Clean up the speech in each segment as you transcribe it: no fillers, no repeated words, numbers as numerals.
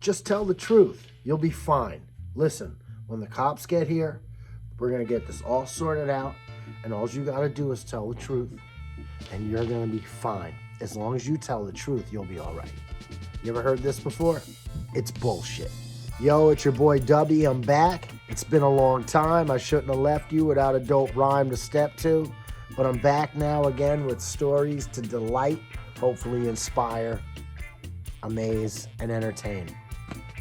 Just tell the truth. You'll be fine. Listen, when the cops get here, we're going to get this all sorted out, and all you got to do is tell the truth, and you're going to be fine. As long as you tell the truth, you'll be all right. You ever heard this before? It's bullshit. Yo, it's your boy Dubby. I'm back. It's been a long time. I shouldn't have left you without a dope rhyme to step to, but I'm back now again with stories to delight, hopefully inspire, amaze, and entertain.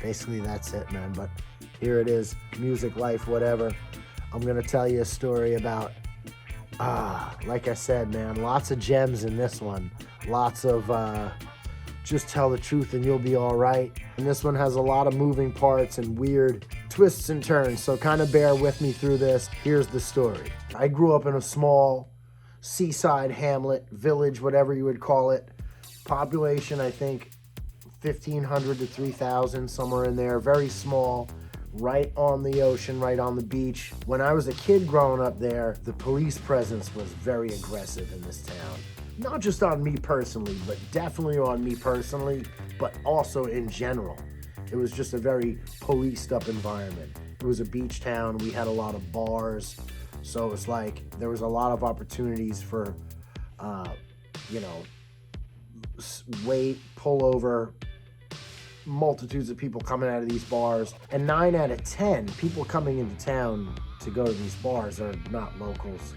Basically, that's it, man. But here it is, music, life, whatever. I'm going to tell you a story about, like I said, man, lots of gems in this one. Lots of just tell the truth and you'll be all right. And this one has a lot of moving parts and weird twists and turns, so kind of bear with me through this. Here's the story. I grew up in a small seaside hamlet, village, whatever you would call it. Population, I think, 1,500 to 3,000, somewhere in there. Very small, right on the ocean, right on the beach. When I was a kid growing up there, the police presence was very aggressive in this town. Not just on me personally, but definitely on me personally, but also in general. It was just a very policed up environment. It was a beach town. We had a lot of bars. So it was like there was a lot of opportunities for, wait, pull over, multitudes of people coming out of these bars. And 9 out of 10 people coming into town to go to these bars are not locals.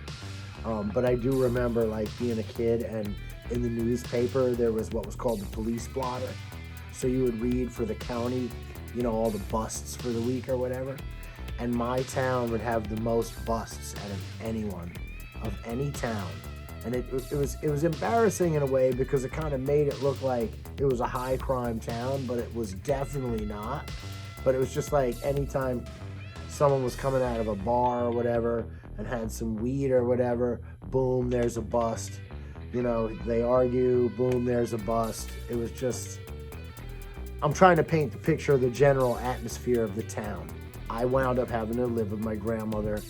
But I do remember like being a kid, and in the newspaper there was what was called the police blotter. So you would read for the county, all the busts for the week or whatever. And my town would have the most busts out of anyone, of any town. And it was embarrassing in a way because it kind of made it look like it was a high crime town, but it was definitely not. But it was just like anytime someone was coming out of a bar or whatever and had some weed or whatever, boom, there's a bust. They argue, boom, there's a bust. It was just, I'm trying to paint the picture of the general atmosphere of the town. I wound up having to live with my grandmother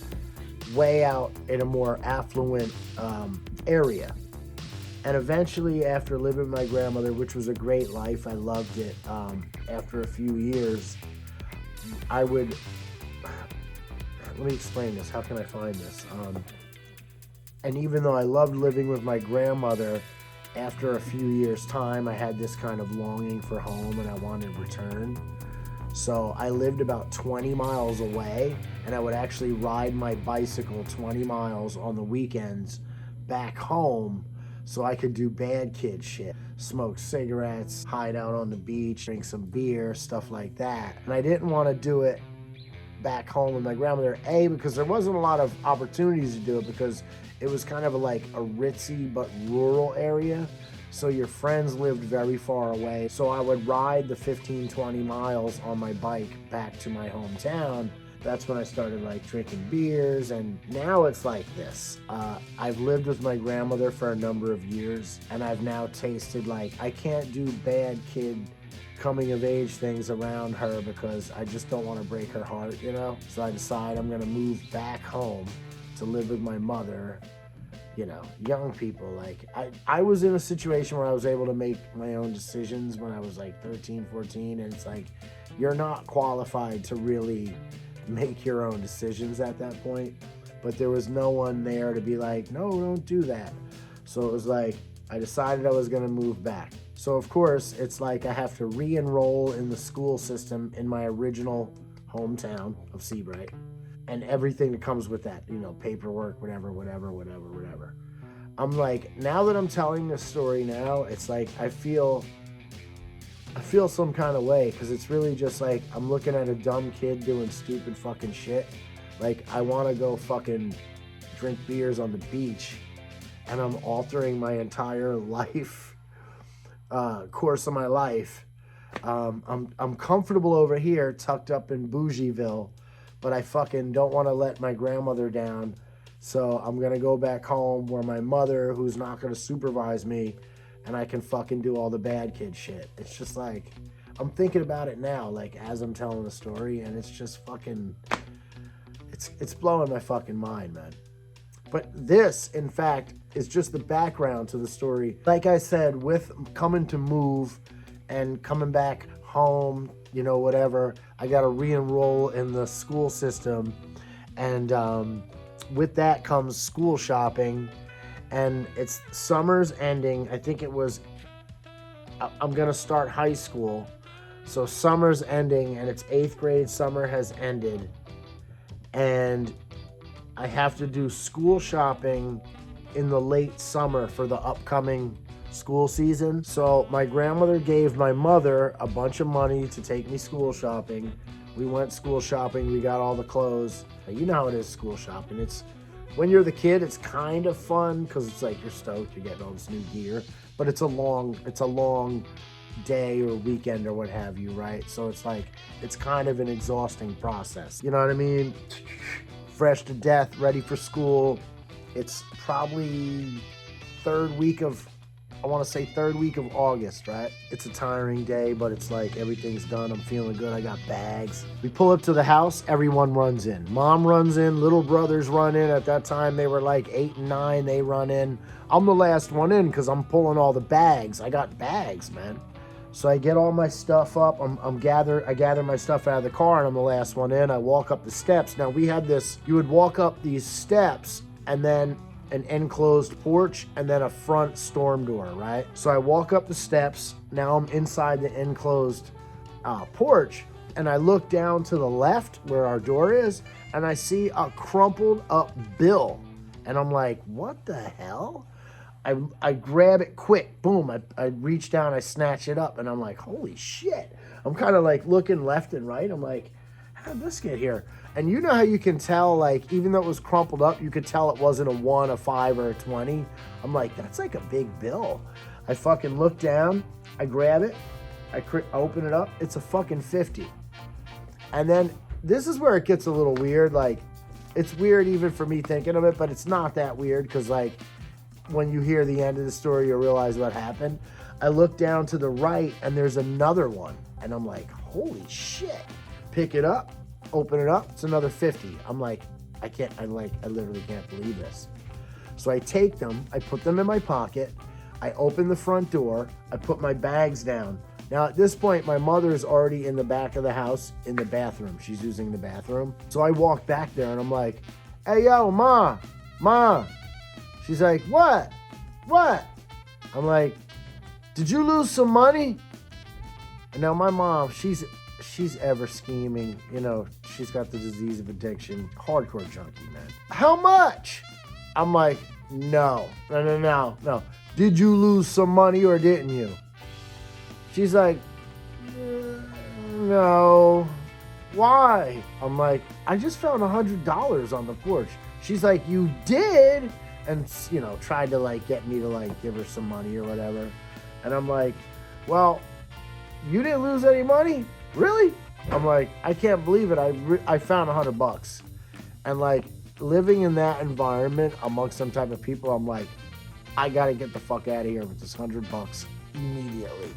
way out in a more affluent area. And eventually, after living with my grandmother, which was a great life, I loved it, after a few years, let me explain this. How can I find this? And even though I loved living with my grandmother, after a few years' time, I had this kind of longing for home and I wanted return. So I lived about 20 miles away, and I would actually ride my bicycle 20 miles on the weekends back home so I could do bad kid shit. Smoke cigarettes, hide out on the beach, drink some beer, stuff like that. And I didn't want to do it back home with my grandmother, because there wasn't a lot of opportunities to do it because it was kind of like a ritzy but rural area. So your friends lived very far away. So I would ride the 15, 20 miles on my bike back to my hometown. That's when I started like drinking beers, and now it's like this. I've lived with my grandmother for a number of years, and I've now tasted like I can't do bad kid coming of age things around her because I just don't want to break her heart, So I decide I'm going to move back home to live with my mother. Young people, like I was in a situation where I was able to make my own decisions when I was like 13, 14, and it's like you're not qualified to really make your own decisions at that point. But there was no one there to be like, no, don't do that. So it was like I decided I was going to move back. So of course it's like I have to re-enroll in the school system in my original hometown of Seabright, and everything that comes with that, paperwork, whatever. I'm like, now that I'm telling this story now, it's like I feel some kind of way, because it's really just like I'm looking at a dumb kid doing stupid fucking shit. Like I want to go fucking drink beers on the beach, and I'm altering my entire life, course of my life. I'm comfortable over here, tucked up in Bougieville, but I fucking don't want to let my grandmother down. So I'm going to go back home where my mother, who's not going to supervise me, and I can fucking do all the bad kid shit. It's just like, I'm thinking about it now, like as I'm telling the story, and it's just fucking, it's blowing my fucking mind, man. But this, in fact, is just the background to the story. Like I said, with coming to move and coming back home you know, whatever. I got to re-enroll in the school system. And with that comes school shopping. And it's summer's ending. I think it was, I'm going to start high school. So summer's ending and it's 8th grade. Summer has ended. And I have to do school shopping in the late summer for the upcoming school season. So my grandmother gave my mother a bunch of money to take me school shopping. We went school shopping. We got all the clothes. You know how it is, school shopping. It's when you're the kid, it's kind of fun because it's like you're stoked, you're getting all this new gear. But it's a long day or weekend or what have you, right? So it's like, it's kind of an exhausting process. You know what I mean? Fresh to death, ready for school. It's probably third week of August, right? It's a tiring day, but it's like everything's done. I'm feeling good. I got bags. We pull up to the house. Everyone runs in. Mom runs in. Little brothers run in. At that time, they were like 8 and 9. They run in. I'm the last one in because I'm pulling all the bags. I got bags, man. So I get all my stuff up. I gather my stuff out of the car, and I'm the last one in. I walk up the steps. Now we had this. You would walk up these steps, and then an enclosed porch, and then a front storm door, right? So I walk up the steps. Now I'm inside the enclosed porch, and I look down to the left where our door is, and I see a crumpled up bill, and I'm like, what the hell? I grab it quick, boom, I reach down, I snatch it up, and I'm like, holy shit. I'm kind of like looking left and right. I'm like, how did this get here? And you know how you can tell, like, even though it was crumpled up, you could tell it wasn't a 1, a 5, or a 20. I'm like, that's like a big bill. I fucking look down, I grab it, I open it up, it's a fucking 50. And then this is where it gets a little weird. Like, it's weird even for me thinking of it, but it's not that weird because, like, when you hear the end of the story, you realize what happened. I look down to the right and there's another one. And I'm like, holy shit. Pick it up, open it up, it's another 50. I'm like, I literally can't believe this. So I take them, I put them in my pocket, I open the front door, I put my bags down. Now at this point, my mother is already in the back of the house in the bathroom. She's using the bathroom. So I walk back there and I'm like, hey, yo, Ma. She's like, what? I'm like, did you lose some money? And now my mom, she's ever scheming. You know, she's got the disease of addiction. Hardcore junkie, man. How much? I'm like, no. Did you lose some money or didn't you? She's like, no. Why? I'm like, I just found $100 on the porch. She's like, you did? And, you know, tried to, like, get me to, like, give her some money or whatever. And I'm like, well, you didn't lose any money? Really? I'm like, I can't believe it. I found $100. And, like, living in that environment amongst some type of people, I'm like, I got to get the fuck out of here with this $100 immediately.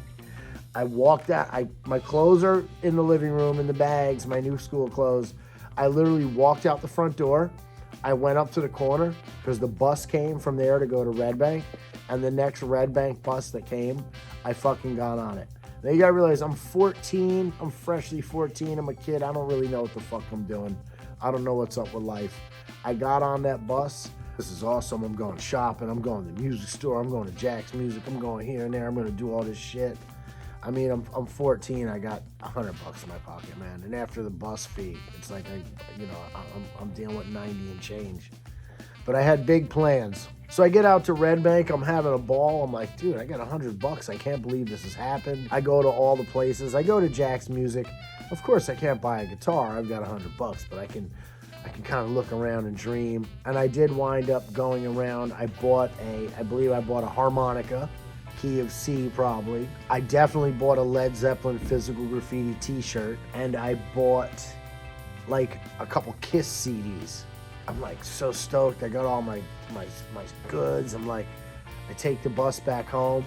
I walked out. My clothes are in the living room, in the bags, my new school clothes. I literally walked out the front door. I went up to the corner because the bus came from there to go to Red Bank, and the next Red Bank bus that came, I fucking got on it. Now you gotta realize I'm 14, I'm freshly 14, I'm a kid, I don't really know what the fuck I'm doing. I don't know what's up with life. I got on that bus, this is awesome, I'm going shopping, I'm going to the music store, I'm going to Jack's Music, I'm going here and there, I'm gonna do all this shit. I mean, I'm 14. I got $100 in my pocket, man. And after the bus fee, it's like I'm dealing with 90 and change. But I had big plans. So I get out to Red Bank. I'm having a ball. I'm like, dude, I got $100. I can't believe this has happened. I go to all the places. I go to Jack's Music. Of course, I can't buy a guitar. I've got $100, but I can kind of look around and dream. And I did wind up going around. I believe I bought a harmonica. Key of C, probably. I definitely bought a Led Zeppelin Physical Graffiti t-shirt, and I bought like a couple Kiss CDs. I'm like so stoked. I got all my goods. I'm like, I take the bus back home.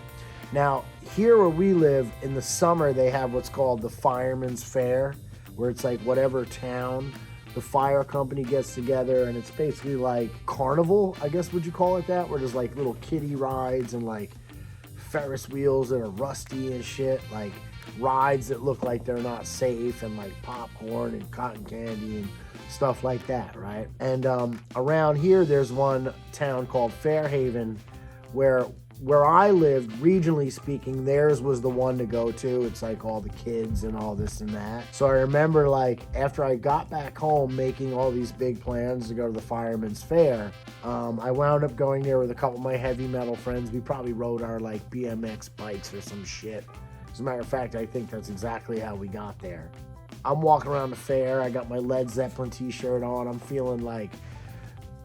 Now, here where we live, in the summer, they have what's called the Fireman's Fair, where it's like whatever town the fire company gets together, and it's basically like carnival, I guess, would you call it that, where there's like little kiddie rides and like Ferris wheels that are rusty and shit. Like, rides that look like they're not safe, and like popcorn and cotton candy and stuff like that, right? And around here, there's one town called Fairhaven where I lived, regionally speaking, theirs was the one to go to. It's like all the kids and all this and that. So I remember, like, after I got back home making all these big plans to go to the Fireman's Fair, I wound up going there with a couple of my heavy metal friends. We probably rode our, like, BMX bikes or some shit. As a matter of fact, I think that's exactly how we got there. I'm walking around the fair. I got my Led Zeppelin t-shirt on. I'm feeling, like,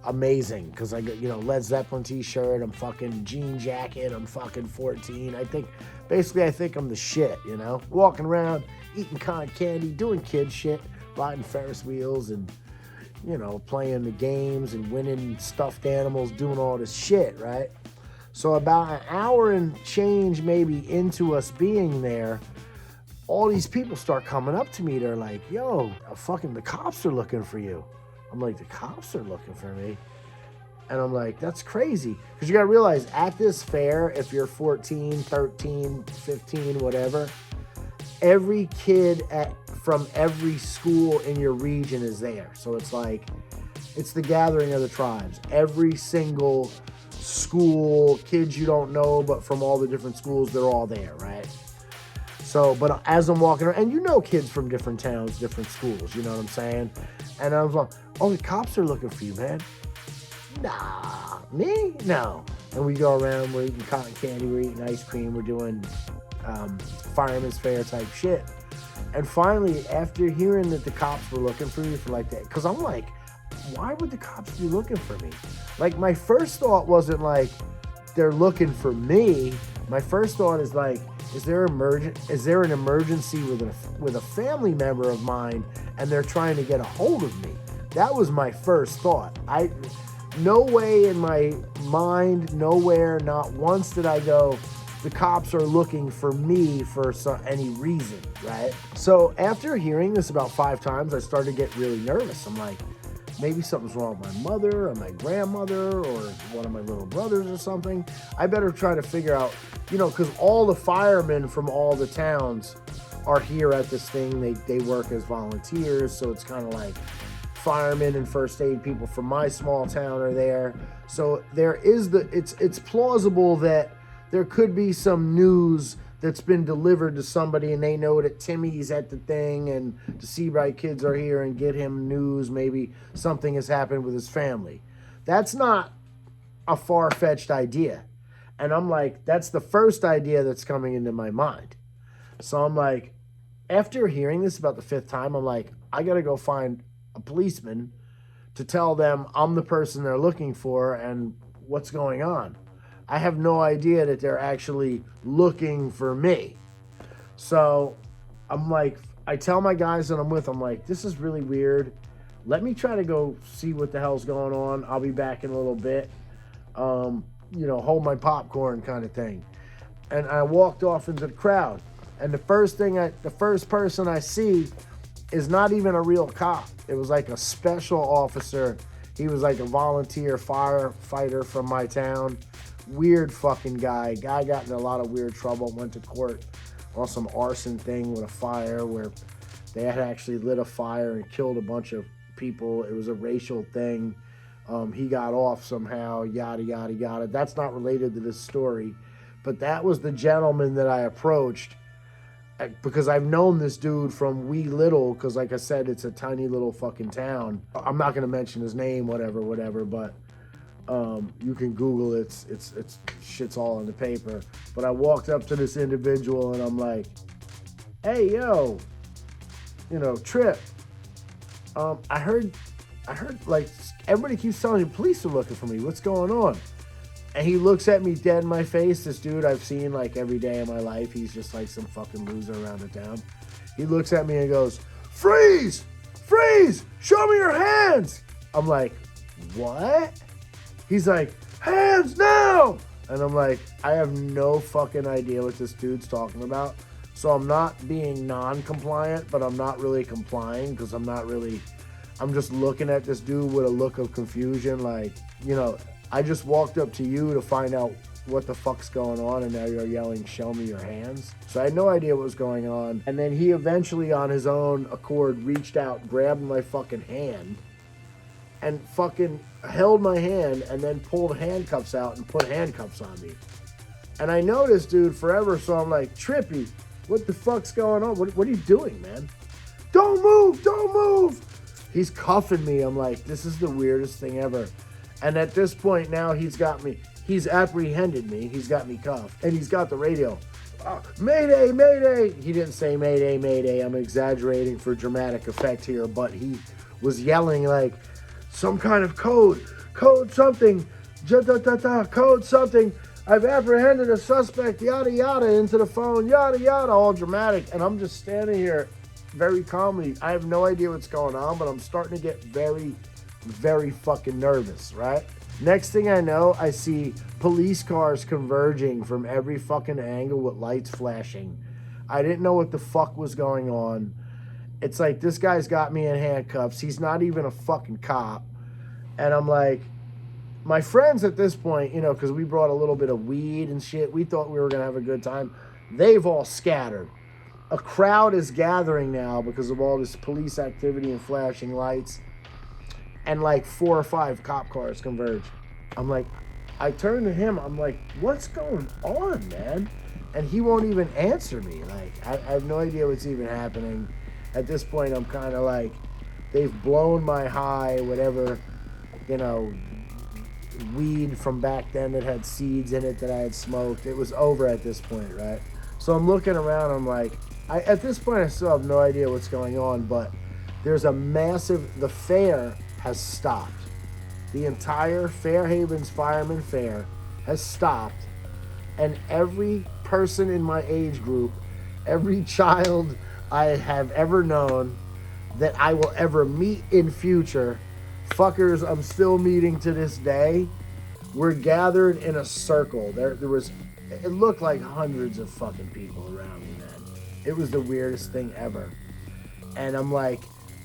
amazing, because I got, you know, Led Zeppelin t-shirt, I'm fucking jean jacket, I'm fucking 14. I think I'm the shit, you know? Walking around, eating cotton candy, doing kid shit, riding Ferris wheels and, you know, playing the games and winning stuffed animals, doing all this shit, right? So about an hour and change maybe into us being there, all these people start coming up to me. They're like, yo, fucking the cops are looking for you. I'm like, the cops are looking for me? And I'm like, that's crazy. Because you got to realize, at this fair, if you're 14, 13, 15, whatever, every kid from every school in your region is there. So it's like, it's the gathering of the tribes. Every single school, kids you don't know, but from all the different schools, they're all there, right? So, but as I'm walking around, and you know kids from different towns, different schools, you know what I'm saying? And I was like, oh, the cops are looking for you, man. Nah, me? No. And we go around, we're eating cotton candy, we're eating ice cream, we're doing Fireman's Fair type shit. And finally, after hearing that the cops were looking for me for like that, because I'm like, why would the cops be looking for me? Like, my first thought wasn't like, they're looking for me. My first thought is like, is there an emergency with a family member of mine, and they're trying to get a hold of me? That was my first thought. No way in my mind, nowhere, not once did I go, the cops are looking for me for any reason, right? So after hearing this about 5 times, I started to get really nervous. I'm like, maybe something's wrong with my mother or my grandmother or one of my little brothers or something. I better try to figure out, you know, because all the firemen from all the towns are here at this thing. They work as volunteers, so it's kind of like firemen and first aid people from my small town are there. So there is it's plausible that there could be some news that's been delivered to somebody, and they know that Timmy's at the thing and the Seabright kids are here, and get him news. Maybe something has happened with his family. That's not a far-fetched idea. And I'm like, that's the first idea that's coming into my mind. So I'm like, after hearing this about the 5th time, I'm like, I got to go find a policeman to tell them I'm the person they're looking for and what's going on. I have no idea that they're actually looking for me. So I'm like, I tell my guys that I'm with, I'm like, this is really weird. Let me try to go see what the hell's going on. I'll be back in a little bit. You know, hold my popcorn kind of thing. And I walked off into the crowd. And the first person I see is not even a real cop. It was like a special officer. He was like a volunteer firefighter from my town. Weird fucking guy. Guy got in a lot of weird trouble, went to court on some arson thing with a fire where they had actually lit a fire and killed a bunch of people. It was a racial thing. He got off somehow, yada, yada, yada. That's not related to this story. But that was the gentleman that I approached, because I've known this dude from wee little, because like I said, it's a tiny little fucking town. I'm not going to mention his name, whatever, but you can Google it. It's shit's all in the paper. But I walked up to this individual and I'm like, hey, yo, you know, Trip, I heard like everybody keeps telling me police are looking for me. What's going on? And he looks at me dead in my face. This dude I've seen like every day of my life. He's just like some fucking loser around the town. He looks at me and goes, freeze, freeze, show me your hands. I'm like, what? He's like, hands now. And I'm like, I have no fucking idea what this dude's talking about. So I'm not being non-compliant, but I'm not really complying, because I'm just looking at this dude with a look of confusion. Like, you know, I just walked up to you to find out what the fuck's going on, and now you're yelling, show me your hands. So I had no idea what was going on. And then he eventually, on his own accord, reached out, grabbed my fucking hand, and fucking held my hand, and then pulled handcuffs out and put handcuffs on me. And I know this dude forever, so I'm like, Trippy, what the fuck's going on? What are you doing, man? Don't move, don't move. He's cuffing me. I'm like, this is the weirdest thing ever. And at this point now, he's got me. He's apprehended me. He's got me cuffed. And he's got the radio. Mayday, mayday. He didn't say mayday, mayday. I'm exaggerating for dramatic effect here. But he was yelling like some kind of code. Code something. Code something. I've apprehended a suspect. Yada, yada. Into the phone. Yada, yada. All dramatic. And I'm just standing here very calmly. I have no idea what's going on. But I'm starting to get very, very fucking nervous, right? Next thing I know, I see police cars converging from every fucking angle with lights flashing. I didn't know what the fuck was going on. It's like, this guy's got me in handcuffs. He's not even a fucking cop. And I'm like, my friends at this point, you know, because we brought a little bit of weed and shit. We thought we were going to have a good time. They've all scattered. A crowd is gathering now because of all this police activity and flashing lights. And like 4 or 5 cop cars converge. I'm like, I turn to him. I'm like, what's going on, man? And he won't even answer me. Like, I have no idea what's even happening. At this point, I'm kind of like, they've blown my high, whatever, you know, weed from back then that had seeds in it that I had smoked. It was over at this point, right? So I'm looking around. I'm like, at this point, I still have no idea what's going on, but there's a massive, the fair has stopped. The entire Fairhaven's Fireman Fair has stopped, and every person in my age group, every child I have ever known that I will ever meet in future, fuckers I'm still meeting to this day, were gathered in a circle. There was, it looked like hundreds of fucking people around me, man. It was the weirdest thing ever. And I'm like,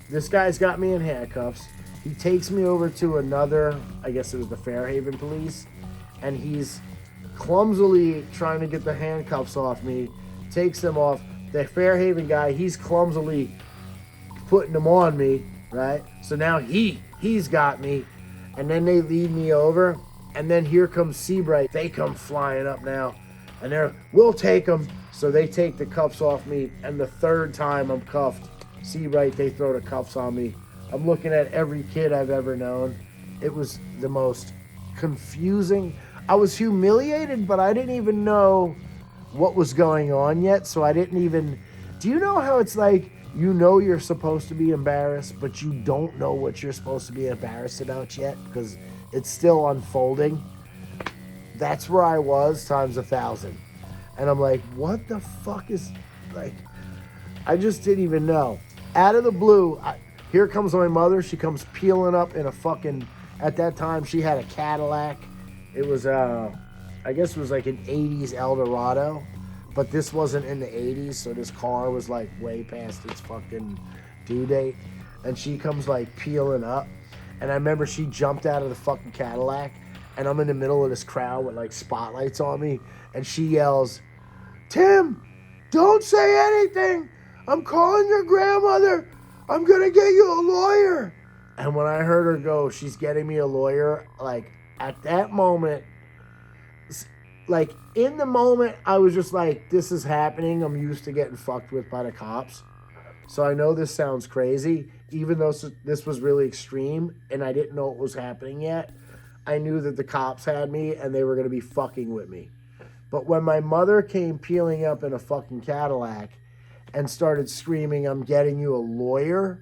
this guy's got me in handcuffs. He takes me over to another, I guess it was the Fairhaven police, and he's clumsily trying to get the handcuffs off me, takes them off. The Fairhaven guy, he's clumsily putting them on me, right? So now he's got me, and then they lead me over, and then here comes Seabright. They come flying up now, and we'll take them. So they take the cuffs off me, and the third time I'm cuffed, Seabright, they throw the cuffs on me. I'm looking at every kid I've ever known. It was the most confusing. I was humiliated, but I didn't even know what was going on yet. So I didn't even... Do you know how it's like, you know you're supposed to be embarrassed, but you don't know what you're supposed to be embarrassed about yet because it's still unfolding? That's where I was times 1,000. And I'm like, what the fuck is... Like, I just didn't even know. Out of the blue... Here comes my mother. She comes peeling up in a fucking... At that time, she had a Cadillac. It was, I guess it was like an 80s Eldorado. But this wasn't in the 80s, so this car was like way past its fucking due date. And she comes like peeling up. And I remember she jumped out of the fucking Cadillac. And I'm in the middle of this crowd with like spotlights on me. And she yells, Tim, don't say anything. I'm calling your grandmother. I'm gonna get you a lawyer. And when I heard her go, she's getting me a lawyer, like at that moment, like in the moment, I was just like, this is happening. I'm used to getting fucked with by the cops. So I know this sounds crazy, even though this was really extreme and I didn't know what was happening yet. I knew that the cops had me and they were gonna be fucking with me. But when my mother came peeling up in a fucking Cadillac and started screaming, I'm getting you a lawyer,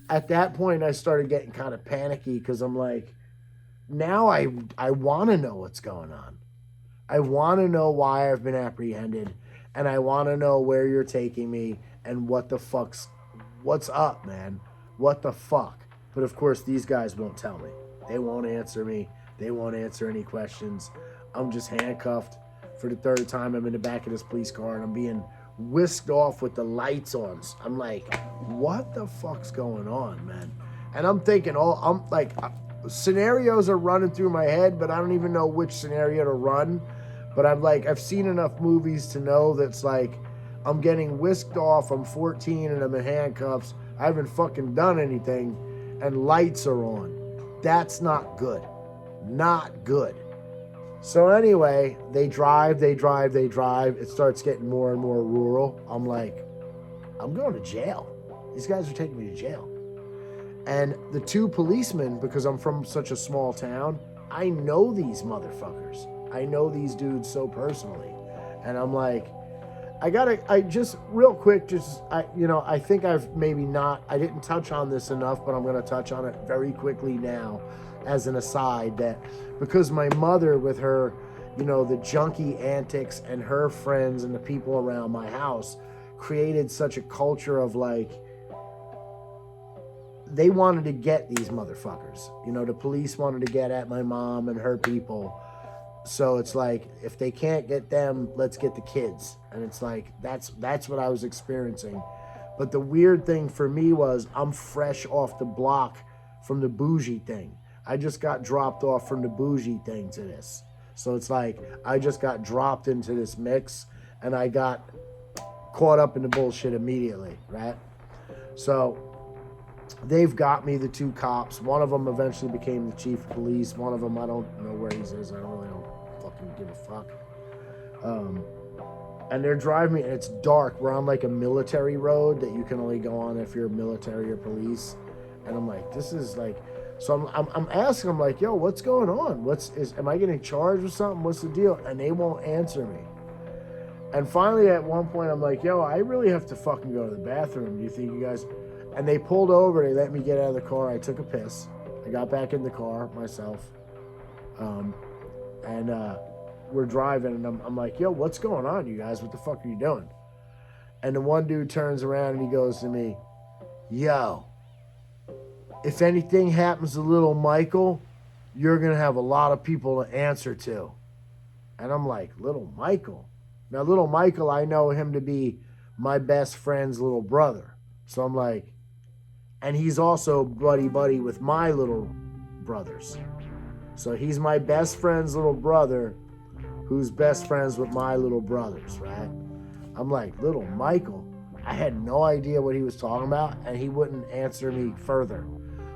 at that point I started getting kind of panicky because I'm like, now I want to know what's going on. I want to know why I've been apprehended, and I want to know where you're taking me and what's up, man? What the fuck? But of course, these guys won't tell me. They won't answer me. They won't answer any questions. I'm just handcuffed for the third time. I'm in the back of this police car, and I'm being whisked off with the lights on. I'm like, what the fuck's going on, man? And I'm thinking, scenarios are running through my head, but I don't even know which scenario to run But I've seen enough movies to know that's like, I'm getting whisked off, I'm 14 and I'm in handcuffs, I haven't fucking done anything, and lights are on. That's not good. Not good. So anyway, they drive. It starts getting more and more rural. I'm like, I'm going to jail. These guys are taking me to jail. And the two policemen, because I'm from such a small town, I know these motherfuckers. I know these dudes so personally. And I'm like, I just real quick, I think I didn't touch on this enough, but I'm going to touch on it very quickly now as an aside, that because my mother with her, the junkie antics and her friends and the people around my house created such a culture of like, they wanted to get these motherfuckers. The police wanted to get at my mom and her people. So it's like, if they can't get them, let's get the kids. And it's like, that's what I was experiencing. But the weird thing for me was, I'm fresh off the block from the bougie thing. I just got dropped off from the bougie thing to this. So it's like, I just got dropped into this mix and I got caught up in the bullshit immediately, right? So they've got me, the two cops. One of them eventually became the chief of police. One of them, I don't know where he is. I really don't fucking give a fuck. And they're driving me, and it's dark. We're on like a military road that you can only go on if you're military or police. And I'm like, this is like, so I'm asking them like, yo, what's going on? Am I getting charged with something? What's the deal? And they won't answer me. And finally, at one point, I'm like, yo, I really have to fucking go to the bathroom. Do you think you guys? And they pulled over. They let me get out of the car. I took a piss. I got back in the car myself. And we're driving, and I'm like, yo, what's going on, you guys? What the fuck are you doing? And the one dude turns around and he goes to me, yo, if anything happens to little Michael, you're going to have a lot of people to answer to. And I'm like, little Michael? Now, little Michael, I know him to be my best friend's little brother. So I'm like, and he's also buddy with my little brothers. So he's my best friend's little brother who's best friends with my little brothers, right? I'm like, little Michael? I had no idea what he was talking about, and he wouldn't answer me further.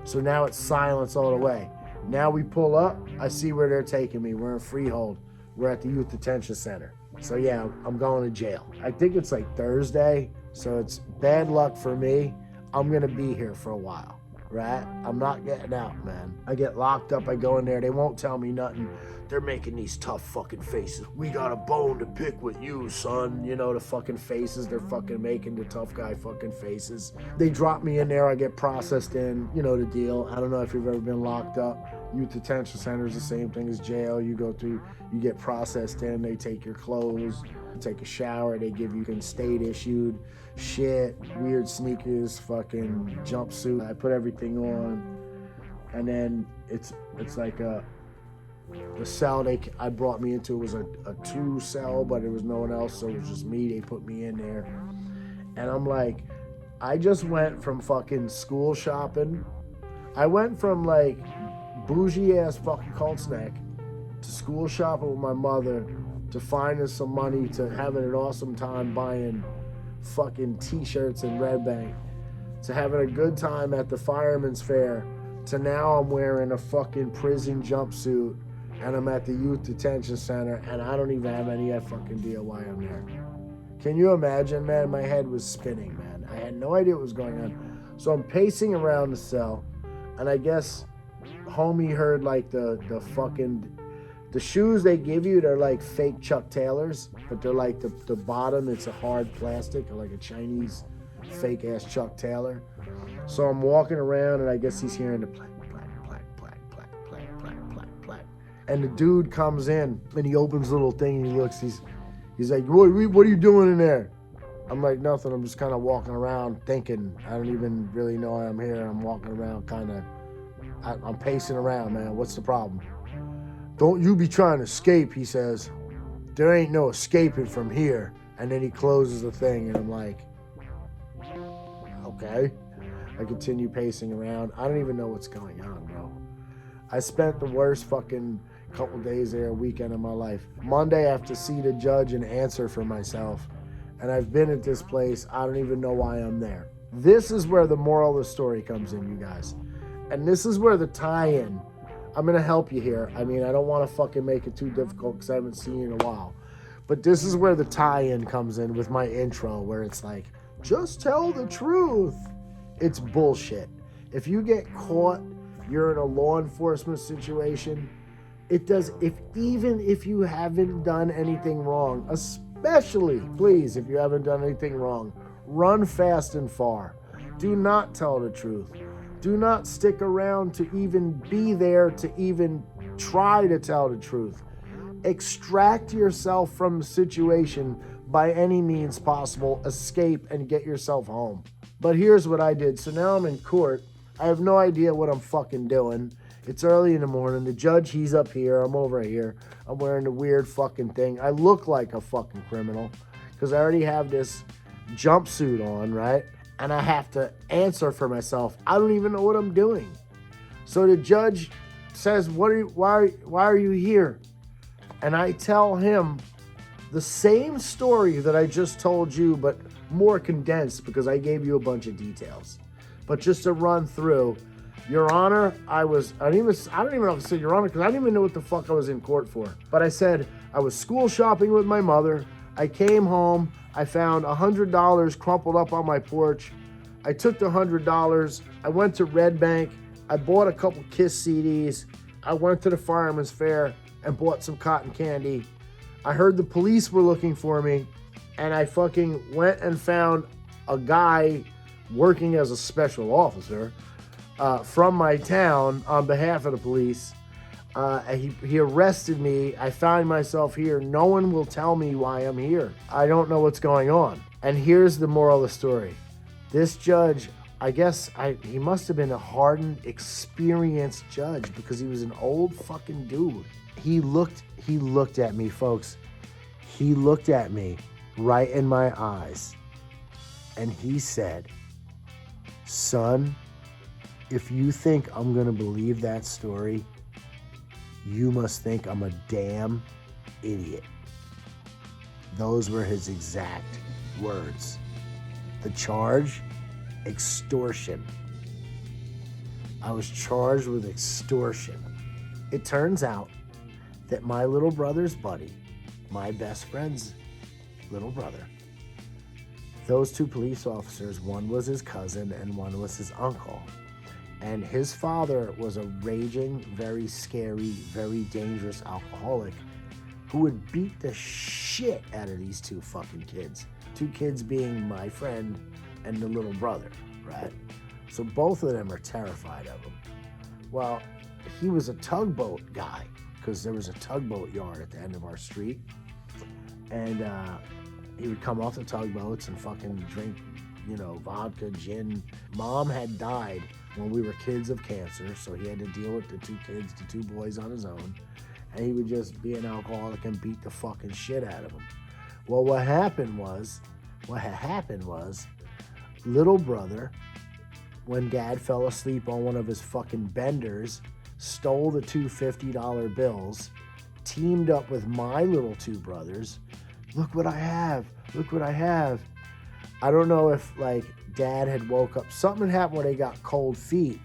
So now it's silence all the way. Now we pull up. I see where they're taking me. We're in Freehold. We're at the Youth Detention Center. So yeah, I'm going to jail. I think it's like Thursday, so it's bad luck for me. I'm going to be here for a while, right? I'm not getting out, man. I get locked up. I go in there. They won't tell me nothing. They're making these tough fucking faces. We got a bone to pick with you, son. The fucking faces they're fucking making, the tough guy fucking faces. They drop me in there. I get processed in, the deal. I don't know if you've ever been locked up. Youth Detention Center is the same thing as jail. You go through, you get processed in. They take your clothes, you take a shower. They give you state issued shit, weird sneakers, fucking jumpsuit. I put everything on. And then it's like the cell I brought me into was a 2 cell, but there was no one else, so it was just me. They put me in there. And I'm like, I just went from fucking school shopping. I went from like bougie ass fucking cult snack to school shopping with my mother to finding some money to having an awesome time buying fucking t-shirts in Red Bank to having a good time at the Fireman's Fair to now I'm wearing a fucking prison jumpsuit and I'm at the Youth Detention Center, and I don't even have any fucking idea why I'm there. Can you imagine, man? My head was spinning, man. I had no idea what was going on. So I'm pacing around the cell, and I guess homie heard like the shoes they give you, they're like fake Chuck Taylors, but they're like the bottom, it's a hard plastic, or like a Chinese fake ass Chuck Taylor. So I'm walking around, and I guess he's hearing the plack. And the dude comes in, and he opens the little thing, and he looks, he's like, what are you doing in there? I'm like, nothing, I'm just kind of walking around thinking, I don't even really know why I'm here. I'm walking around I'm pacing around, man, what's the problem? Don't you be trying to escape, he says. There ain't no escaping from here. And then he closes the thing, and I'm like, okay. I continue pacing around. I don't even know what's going on, bro. I spent the worst fucking a couple days there, a weekend of my life. Monday, I have to see the judge and answer for myself. And I've been at this place. I don't even know why I'm there. This is where the moral of the story comes in, you guys. And this is where the tie-in, I'm going to help you here. I mean, I don't want to fucking make it too difficult because I haven't seen you in a while. But this is where the tie-in comes in with my intro, where it's like, just tell the truth. It's bullshit. If you get caught, you're in a law enforcement situation, even if you haven't done anything wrong, especially, please, if you haven't done anything wrong, run fast and far. Do not tell the truth. Do not stick around to even be there, to even try to tell the truth. Extract yourself from the situation by any means possible. Escape and get yourself home. But here's what I did. So now I'm in court. I have no idea what I'm fucking doing. It's early in the morning. The judge, he's up here. I'm over here. I'm wearing the weird fucking thing. I look like a fucking criminal because I already have this jumpsuit on, right? And I have to answer for myself. I don't even know what I'm doing. So the judge says, why are you here? And I tell him the same story that I just told you, but more condensed because I gave you a bunch of details. But just to run through, Your Honor, I don't even know if I said Your Honor because I didn't even know what the fuck I was in court for. But I said I was school shopping with my mother. I came home. I found $100 crumpled up on my porch. I took the $100. I went to Red Bank. I bought a couple Kiss CDs. I went to the Fireman's Fair and bought some cotton candy. I heard the police were looking for me, and I fucking went and found a guy working as a special officer from my town on behalf of the police. He arrested me. I found myself here. No one will tell me why I'm here. I don't know what's going on. And here's the moral of the story. This judge, I guess he must have been a hardened, experienced judge because he was an old fucking dude. He looked at me, folks. He looked at me right in my eyes. And he said, son, if you think I'm going to believe that story, you must think I'm a damn idiot. Those were his exact words. The charge, extortion. I was charged with extortion. It turns out that my little brother's buddy, my best friend's little brother, those two police officers, one was his cousin and one was his uncle. And his father was a raging, very scary, very dangerous alcoholic who would beat the shit out of these two fucking kids. Two kids being my friend and the little brother, right? So both of them are terrified of him. Well, he was a tugboat guy because there was a tugboat yard at the end of our street. And he would come off the tugboats and fucking drink, vodka, gin. Mom had died when we were kids of cancer, so he had to deal with the two boys on his own. And he would just be an alcoholic and beat the fucking shit out of them. Well, what had happened was, little brother, when dad fell asleep on one of his fucking benders, stole the two $50 bills, teamed up with my little two brothers. Look what I have. Look what I have. I don't know if, dad had woke up. Something happened where they got cold feet.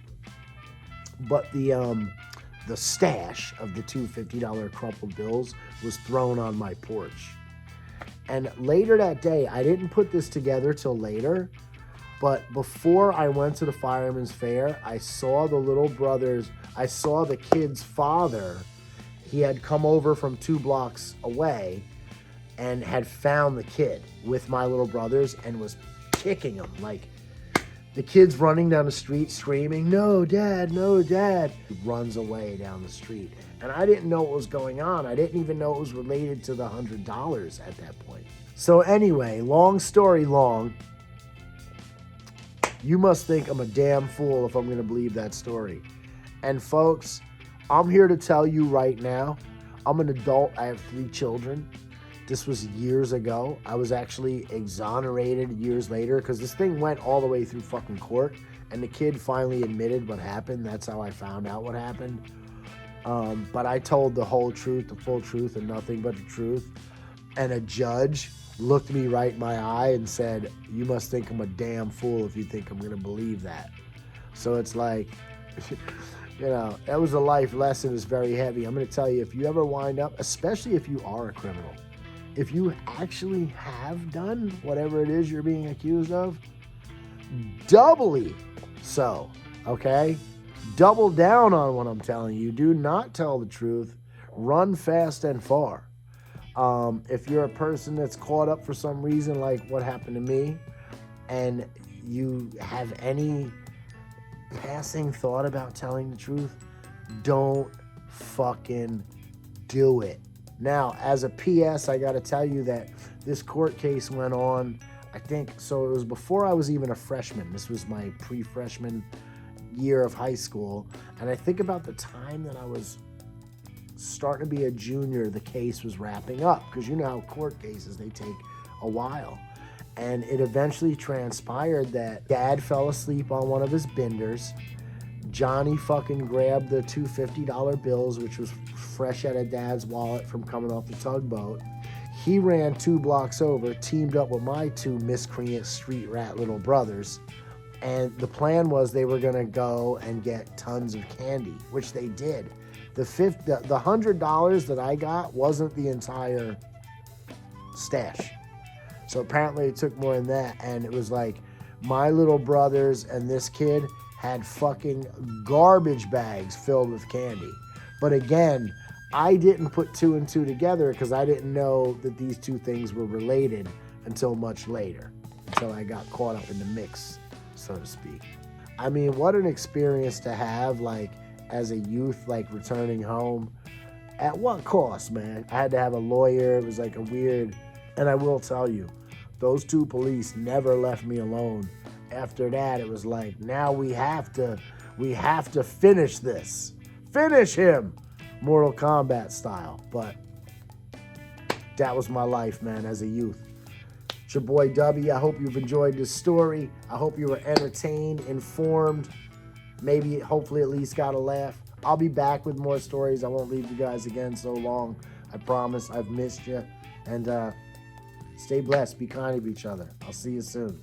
But the stash of the two $50 crumpled bills was thrown on my porch. And later that day, I didn't put this together till later, but before I went to the Fireman's Fair, I saw the kid's father. He had come over from 2 blocks away and had found the kid with my little brothers and was kicking him. The kid's running down the street screaming, "No, Dad, no, Dad." He runs away down the street. And I didn't know what was going on. I didn't even know it was related to the $100 at that point. So anyway, long story long, you must think I'm a damn fool if I'm going to believe that story. And folks, I'm here to tell you right now, I'm an adult. I have 3 children. This was years ago. I was actually exonerated years later because this thing went all the way through fucking court and the kid finally admitted what happened. That's how I found out what happened. But I told the whole truth, the full truth, and nothing but the truth. And a judge looked me right in my eye and said, you must think I'm a damn fool if you think I'm going to believe that. So it's like, you know, that was a life lesson. It's very heavy. I'm going to tell you, if you ever wind up, especially if you are a criminal, if you actually have done whatever it is you're being accused of, doubly so, okay? Double down on what I'm telling you. Do not tell the truth. Run fast and far. If you're a person that's caught up for some reason, like what happened to me, and you have any passing thought about telling the truth, don't fucking do it. Now, as a PS, I got to tell you that this court case went on, I think, so it was before I was even a freshman. This was my pre-freshman year of high school. And I think about the time that I was starting to be a junior, the case was wrapping up. Because you know how court cases, they take a while. And it eventually transpired that Dad fell asleep on one of his benders. Johnny fucking grabbed the two $50 bills, which was fresh out of Dad's wallet from coming off the tugboat. He ran 2 blocks over, teamed up with my 2 miscreant street rat little brothers. And the plan was they were going to go and get tons of candy, which they did. The $100 that I got wasn't the entire stash. So apparently it took more than that. And it was like my little brothers and this kid had fucking garbage bags filled with candy. But again, I didn't put 2 and 2 together because I didn't know that these two things were related until much later, until I got caught up in the mix, so to speak. I mean, what an experience to have, like, as a youth, like, returning home. At what cost, man? I had to have a lawyer. It was like a weird, and I will tell you, those 2 police never left me alone. After that, it was like, now we have to finish this. Finish him! Mortal Kombat style. But that was my life, man, as a youth. It's your boy Dubby. I hope you've enjoyed this story. I hope you were entertained, informed, maybe, hopefully at least got a laugh. I'll be back with more stories. I won't leave you guys again so long. I promise. I've missed you. And stay blessed. Be kind to each other. I'll see you soon.